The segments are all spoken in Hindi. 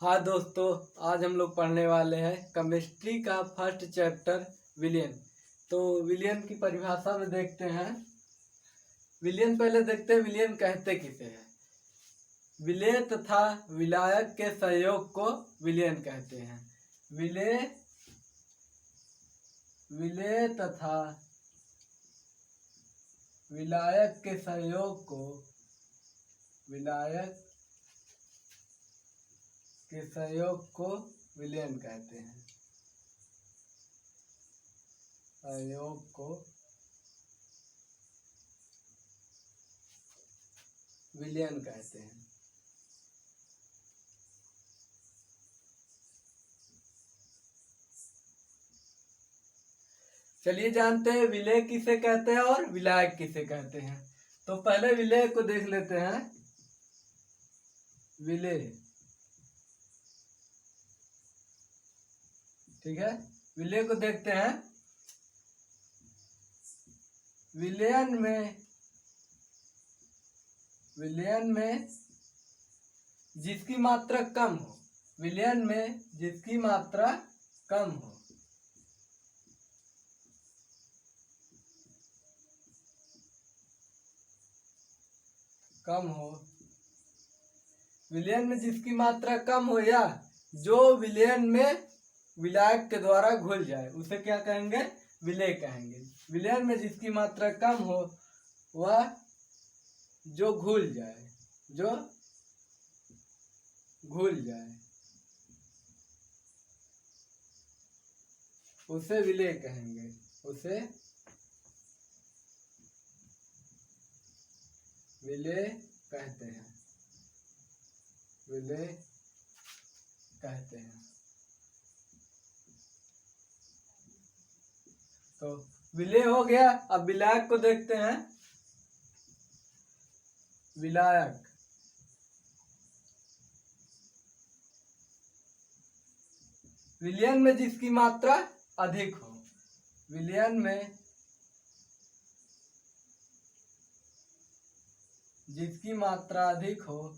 हाँ दोस्तों, आज हम लोग पढ़ने वाले हैं केमिस्ट्री का फर्स्ट चैप्टर विलयन। तो विलयन की परिभाषा में देखते हैं। विलयन पहले देखते हैं विलयन कहते किसे हैं। विलेय तथा विलायक के संयोग को विलयन कहते हैं। विलेय तथा विलायक के संयोग को विलयन कहते हैं। संयोग को विलयन कहते हैं। चलिए जानते हैं विलेय किसे कहते हैं और विलायक किसे कहते हैं। तो पहले विलेय को देख लेते हैं। विलेय, ठीक है, विलेय को देखते हैं। विलयन में जिसकी मात्रा कम हो, विलयन में जिसकी मात्रा कम हो, विलयन में जिसकी मात्रा कम हो या जो विलयन में विलायक के द्वारा घुल जाए उसे क्या कहेंगे? विलेय कहेंगे। विलयन में जिसकी मात्रा कम हो वह जो घुल जाए उसे विलेय कहेंगे। उसे विलेय कहते हैं। तो विलेय हो गया। अब विलायक को देखते हैं। विलायक, विलयन में जिसकी मात्रा अधिक हो, विलयन में जिसकी मात्रा अधिक हो,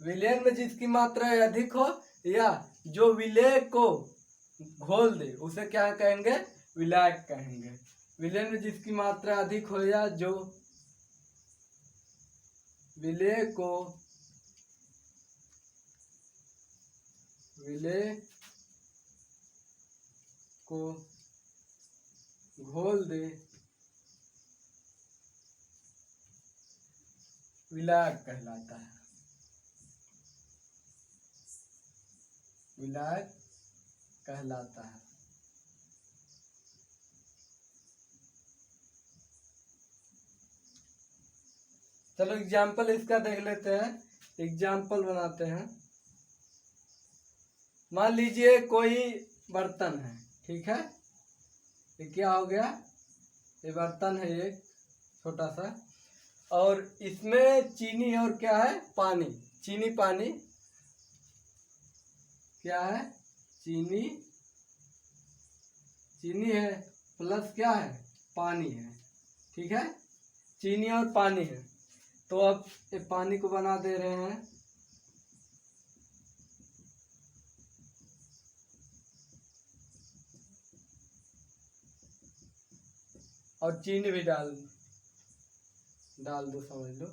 विलयन में जिसकी मात्रा अधिक हो या जो विलेय को घोल दे उसे क्या कहेंगे? विलायक कहेंगे। विलयन में जिसकी मात्रा अधिक हो या जो विलेय को घोल दे विलायक कहलाता है। चलो एग्जाम्पल इसका देख लेते हैं। एग्जाम्पल बनाते हैं। मान लीजिए कोई बर्तन है, ठीक है। ये क्या हो गया? ये बर्तन है एक छोटा सा, और इसमें चीनी और क्या है? पानी। चीनी पानी क्या है? चीनी है प्लस क्या है? पानी है, ठीक है। चीनी और पानी है। तो अब ये पानी को बना दे रहे हैं। और चीनी भी डाल दो, समझ लो।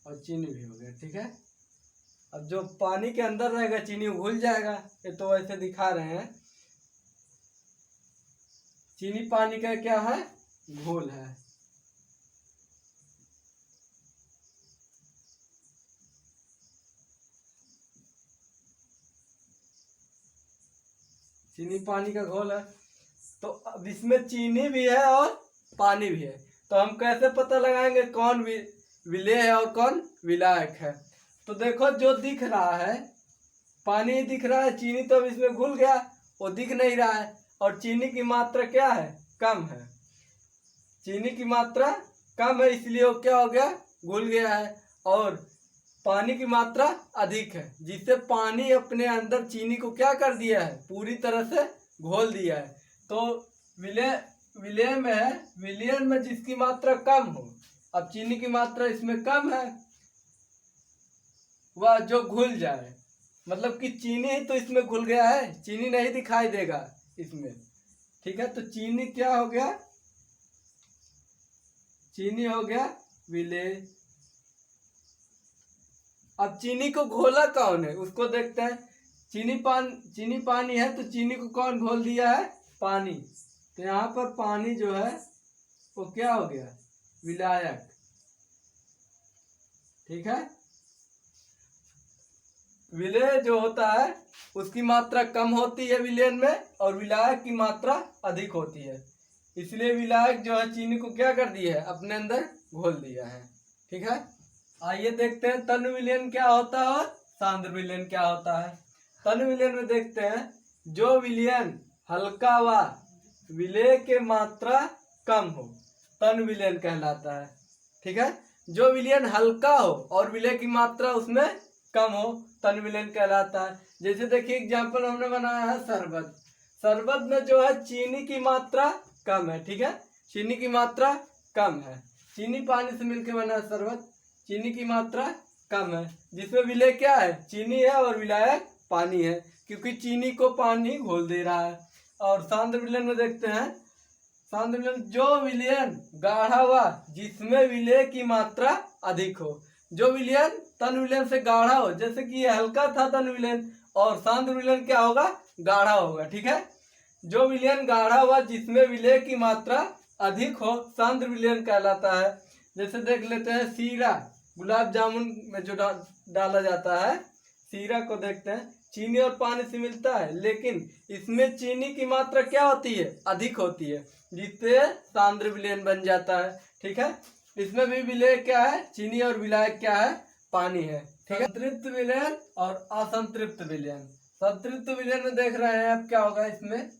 और चीनी भी हो गया, ठीक है। अब जो पानी के अंदर रहेगा चीनी घुल जाएगा। ये तो ऐसे दिखा रहे हैं। चीनी पानी का क्या है? घोल है। चीनी पानी का घोल है। तो अब इसमें चीनी भी है और पानी भी है। तो हम कैसे पता लगाएंगे कौन विलेय है और कौन विलायक है? तो देखो, जो दिख रहा है पानी दिख रहा है, चीनी तो अब इसमें घुल गया, वो दिख नहीं रहा है। और चीनी की मात्रा क्या है? कम है। चीनी की मात्रा कम है, इसलिए वो क्या हो गया? घुल गया है। और पानी की मात्रा अधिक है, जिससे पानी अपने अंदर चीनी को क्या कर दिया है? पूरी तरह से घोल दिया है। तो विलय विलय में है, विलयन में जिसकी मात्रा कम हो। अब चीनी की मात्रा इसमें कम है, वह जो घुल जाए, मतलब कि चीनी ही तो इसमें घुल गया है, चीनी नहीं दिखाई देगा इसमें, ठीक है। तो चीनी क्या हो गया, चीनी हो गया विलेय। अब चीनी को घोला कौन है उसको देखते हैं। चीनी पानी है, तो चीनी को कौन घोल दिया है, पानी। तो यहाँ पर पानी जो है वो क्या हो गया, विलायक, ठीक है। विलेय जो होता है उसकी मात्रा कम होती है विलयन में, और विलायक की मात्रा अधिक होती है, इसलिए विलायक जो है चीनी को क्या कर दिया है, अपने अंदर घोल दिया है, ठीक है। आइए देखते हैं तन्य विलयन क्या होता है और सांद्र विलयन क्या होता है। तन्य विलयन में देखते हैं, जो विलयन हल्का व विलेय के मात्रा कम हो तन्य विलयन कहलाता है, ठीक है। जो विलयन हल्का हो और विलेय की मात्रा उसमें कम हो तन्य विलयन कहलाता है। जैसे देखिए एग्जाम्पल हमने बनाया है शरबत, शरबत में जो है चीनी की मात्रा कम है, ठीक है, चीनी की मात्रा कम है, चीनी पानी से मिलकर बना है शरबत, चीनी की मात्रा कम है, जिसमें विलेय क्या है, चीनी है और विलायक पानी है, क्योंकि चीनी को पानी घोल दे रहा है। और सांद्र विलयन में देखते हैं, सांद्र विलयन जो विलयन गाढ़ा हुआ जिसमें विलेय की मात्रा अधिक हो। जो विलयन तन्य विलयन से गाढ़ा हो, जैसे कि ये हल्का था तन्य विलयन, और सांद्र विलयन क्या होगा, गाढ़ा होगा, ठीक है। जो विलयन गाढ़ा हुआ जिसमें विलेय की मात्रा अधिक हो सांद्र विलयन कहलाता है। जैसे देख लेते हैं शीरा, गुलाब जामुन में जो डाला जाता है, शीरा को देखते हैं, चीनी और पानी से मिलता है, लेकिन इसमें चीनी की मात्रा क्या होती है, अधिक होती है, जिससे सांद्र विलयन बन जाता है, ठीक है। इसमें भी विलेय क्या है, चीनी, और विलायक क्या है, पानी है, ठीक है। संतृप्त विलयन और असंतृप्त विलयन। संतृप्त विलयन में देख रहे हैं अब क्या होगा इसमें।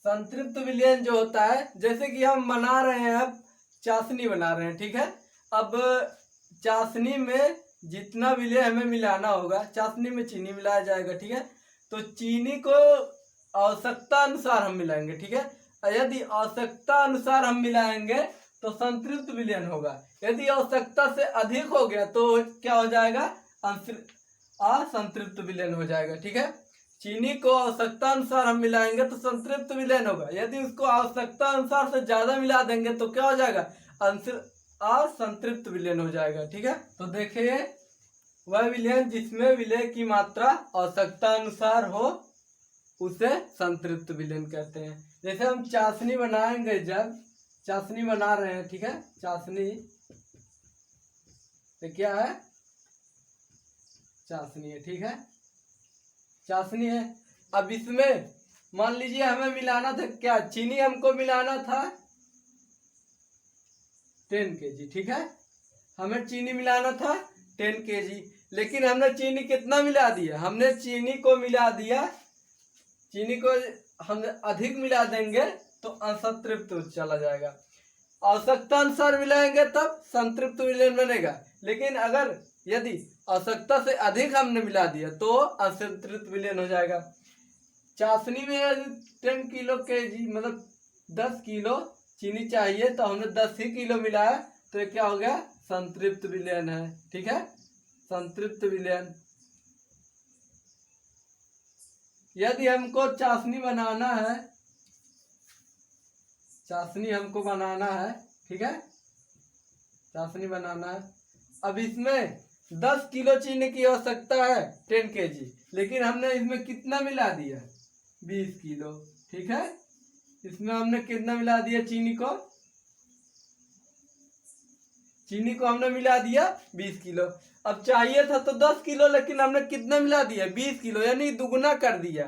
संतृप्त विलयन जो होता है, जैसे कि हम बना रहे हैं, अब चाशनी बना रहे हैं, ठीक है। अब चाशनी में जितना विलेय हमें मिलाना होगा, चाशनी में चीनी मिलाया जाएगा, ठीक है। तो चीनी को आवश्यकता अनुसार हम मिलाएंगे, ठीक है। यदि आवश्यकता अनुसार हम मिलाएंगे तो संतृप्त विलयन होगा, यदि आवश्यकता से अधिक हो गया तो क्या हो जाएगा, असंतृप्त विलयन हो जाएगा, ठीक है। चीनी को आवश्यकता अनुसार हम मिलाएंगे तो संतृप्त विलयन होगा, यदि उसको आवश्यकता अनुसार से ज्यादा मिला देंगे तो क्या हो जाएगा, असंतृप्त विलयन हो जाएगा, ठीक है। तो देखिए वह विलयन जिसमें विलेय की मात्रा आवश्यकता अनुसार हो उसे संतृप्त विलयन कहते हैं। जैसे हम चाशनी बनाएंगे, जब चाशनी बना रहे हैं, ठीक है, चाशनी तो क्या है, चाशनी है, ठीक है, चाशनी है। अब इसमें मान लीजिए हमें मिलाना था क्या, चीनी हमको मिलाना था 10 kg, ठीक है, हमें चीनी मिलाना था 10 kg, लेकिन हमने चीनी कितना मिला दिया, हमने चीनी को मिला दिया, चीनी को हम अधिक मिला देंगे तो असंतृप्त चला जाएगा। आवश्यकता अनुसार मिलाएंगे तब संतृप्त विलयन बनेगा, लेकिन अगर यदि आवश्यकता से अधिक हमने मिला दिया तो असंतृप्त विलयन हो जाएगा। चाशनी में 10 किलो केजी मतलब 10 किलो चीनी चाहिए, तो हमने 10 ही किलो मिलाया, तो ये क्या हो गया, संतृप्त विलयन है, ठीक है, संतृप्त विलयन। यदि हमको चाशनी बनाना है, चाशनी हमको बनाना है, ठीक है, चाशनी बनाना है। अब इसमें 10 किलो चीनी की आवश्यकता है 10 kg, लेकिन हमने इसमें कितना मिला दिया, 20 किलो, ठीक है। इसमें हमने कितना मिला दिया, चीनी को हमने मिला दिया 20 किलो। अब चाहिए था तो 10 किलो, लेकिन हमने कितना मिला दिया, 20 किलो, यानी दुगुना कर दिया।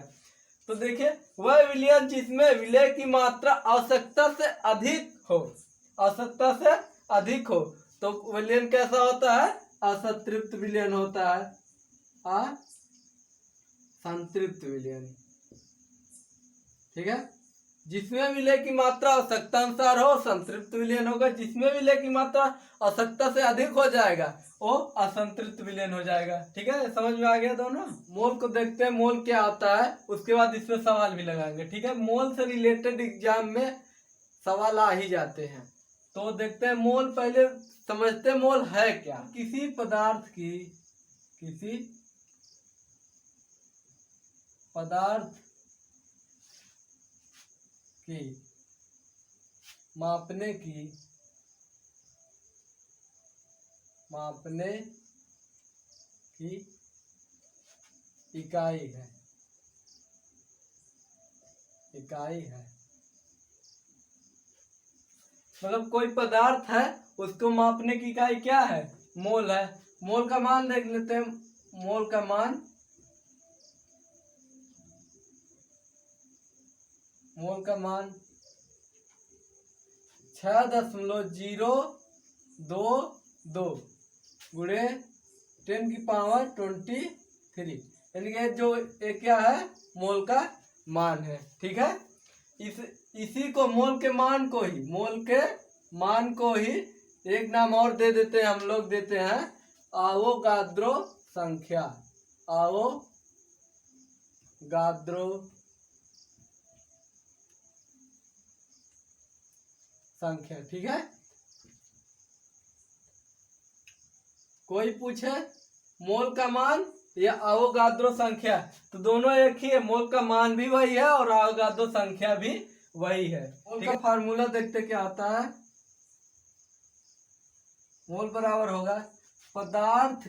तो देखिए वह विलयन जिसमें विलेय की मात्रा आवश्यकता से अधिक हो, आवश्यकता से अधिक हो, तो विलयन कैसा होता है, असंतृप्त विलयन होता है, असंतृप्त विलयन, ठीक है। जिसमें विलेय की मात्रा आवश्यकता अनुसार हो संतृप्त विलयन होगा, जिसमें विलेय की मात्रा आवश्यकता से अधिक हो जाएगा वो असंतृप्त विलयन हो जाएगा, ठीक है। समझ में आ गया दोनों। मोल को देखते हैं, मोल क्या होता है, उसके बाद इसमें सवाल भी लगाएंगे, ठीक है। मोल से रिलेटेड एग्जाम में सवाल आ ही जाते हैं। तो देखते हैं मोल, पहले समझते हैं मोल है क्या। किसी पदार्थ की मापने की इकाई है। मतलब कोई पदार्थ है, उसको मापने की इकाई क्या है? मोल है। मोल का मान देख लेते हैं। मोल का मान 6.022 गुणे 10⁻23, यानी कि जो एक क्या है, मोल का मान है। ठीक है, इसी को मोल के मान को ही एक नाम और दे देते हैं, हम लोग देते हैं आवोगाद्रो संख्या। ठीक है। कोई पूछे मोल का मान या आवोगाद्रो संख्या, तो दोनों एक ही है। मोल का मान भी वही है और आवोगाद्रो संख्या भी वही है। मोल का फार्मूला देखते क्या आता है। मोल बराबर होगा पदार्थ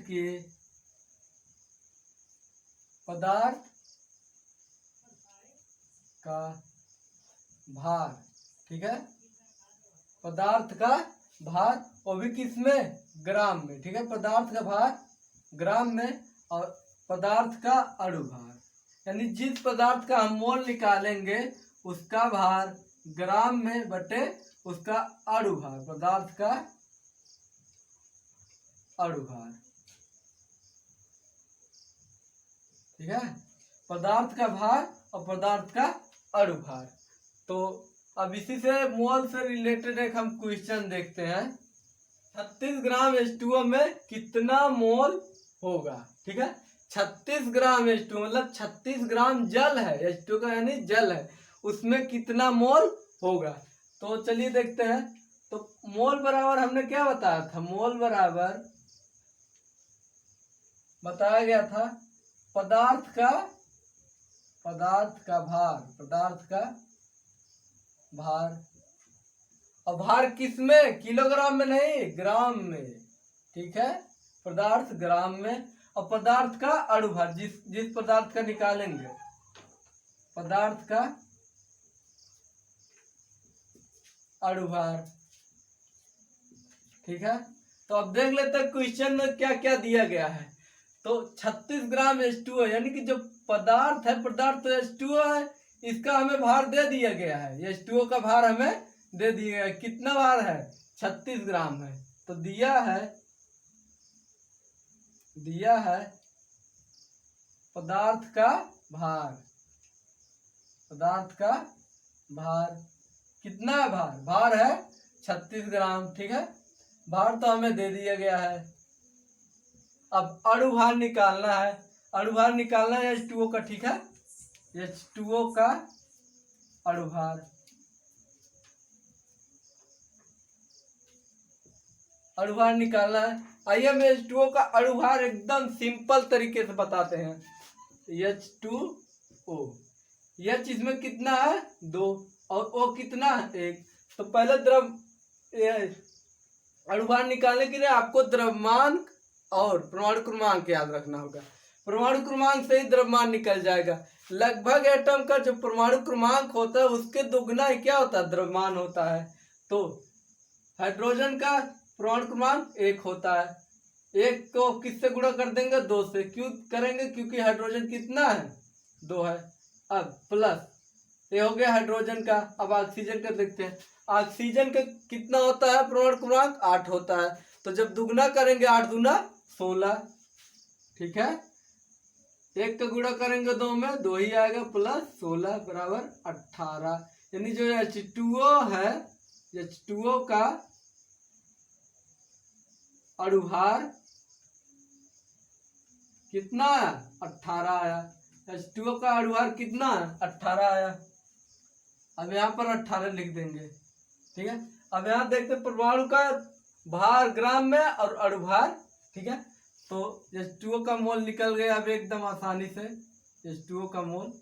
का भार। ठीक है, पदार्थ का भार, वो भी किसमें? ग्राम में। ठीक है, पदार्थ का भार ग्राम में और पदार्थ का अणु भार, यानी जिस पदार्थ का हम मोल निकालेंगे उसका भार ग्राम में बटे उसका अणु भार, पदार्थ का अणु भार। ठीक है, पदार्थ का भार और पदार्थ का अणु भार। तो अब इसी से मोल से रिलेटेड एक हम क्वेश्चन देखते हैं। 36 ग्राम H2O में कितना मोल होगा? ठीक है, 36 ग्राम H2O मतलब 36 ग्राम जल है, H2O का यानी जल है, उसमें कितना मोल होगा? तो चलिए देखते हैं। तो मोल बराबर हमने क्या बताया था? मोल बराबर बताया गया था पदार्थ का भार। और भार किसमें? किलोग्राम में नहीं, ग्राम में। ठीक है, पदार्थ ग्राम में। और पदार्थ का अणु भार, जिस पदार्थ का निकालेंगे, पदार्थ का अणु भार। ठीक है, तो अब देख लेते हैं क्वेश्चन में क्या क्या दिया गया है। तो 36 ग्राम H2O यानी कि जो पदार्थ है, पदार्थ तो H2O है, इसका हमें भार दे दिया गया है। H2O का भार हमें दे दिया गया है। कितना भार है? 36 ग्राम है। तो दिया है पदार्थ का भार कितना है? भार है 36 ग्राम। ठीक है, भार तो हमें दे दिया गया है। अब अणु भार निकालना है। H2O का। ठीक है, H2O का अणु भार। अणु भार निकालना है। आइए हम H2O का अणु भार एकदम सिंपल तरीके से बताते हैं। H2O, H इसमें कितना है? 2 और O कितना है? 1। तो पहले अणु भार निकालने के लिए आपको द्रव्यमान और परमाणु क्रमांक याद रखना होगा। परमाणु क्रमांक से ही द्रव्यमान निकल जाएगा। लगभग एटम का जो परमाणु क्रमांक होता है उसके दुगना ही क्या होता है? द्रव्यमान होता है। तो हाइड्रोजन का परमाणु क्रमांक 1 होता है। 1 को किससे गुणा कर देंगे? 2 से। क्यों करेंगे? क्योंकि हाइड्रोजन कितना है? 2 है। अब प्लस ये हो गया हाइड्रोजन का। अब ऑक्सीजन का देखते हैं। ऑक्सीजन का कितना होता है परमाणु क्रमांक? 8 होता है। तो जब दुगना करेंगे 8 दूना 16। ठीक है, 1 का गुणा करेंगे 2 में, 2 ही आएगा, प्लस 16 बराबर 18। यानी जो H2O है, H2O का अणु भार कितना है? 18 आया। H2O का अणु भार कितना है? 18 आया। अब यहाँ पर 18 लिख देंगे। ठीक है। अब यहाँ देखते हैं परमाणु का भार ग्राम में और अणुभार, ठीक है। तो H2O का मोल निकल गया अब एकदम आसानी से। H2O का मोल,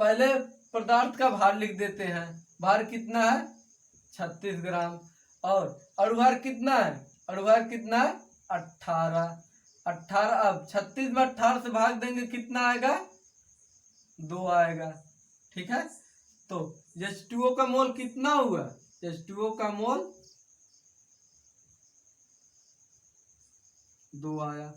पहले पदार्थ का भार लिख देते हैं। भार कितना है? 36 ग्राम। और अणुभार कितना है? अणुभार कितना है? 18। 18, अब 36 में 18 से भाग देंगे कितना आएगा? 2 आएगा, ठीक है। तो H2O का मोल कितना हुआ? H2O का मोल 2 आया।